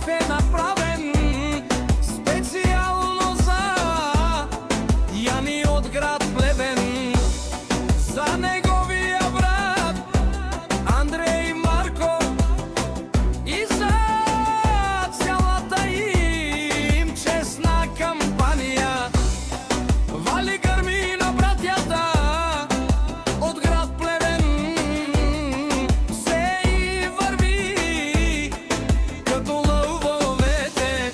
каф е направен специално за Яни от град Плевен. За неговия брат Андрей и Марко и за цялата им честна кампания. Вали гърми на братята от град Плевен. Се и върви като лъвовете.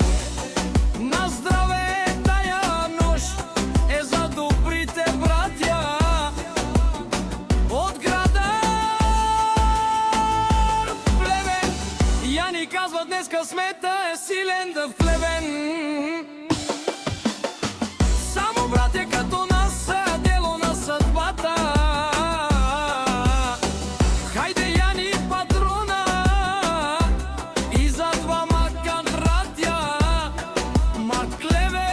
На здраве тая нощ е за добрите братя от града Плевен. Яни казва, днес късмета е силен да в Плевен. Само братя като нас са дело на съдбата. Хайде Яни патрона и за двама кандратя Маклевен.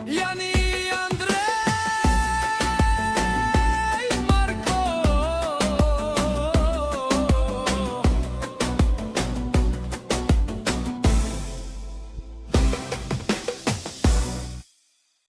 Яни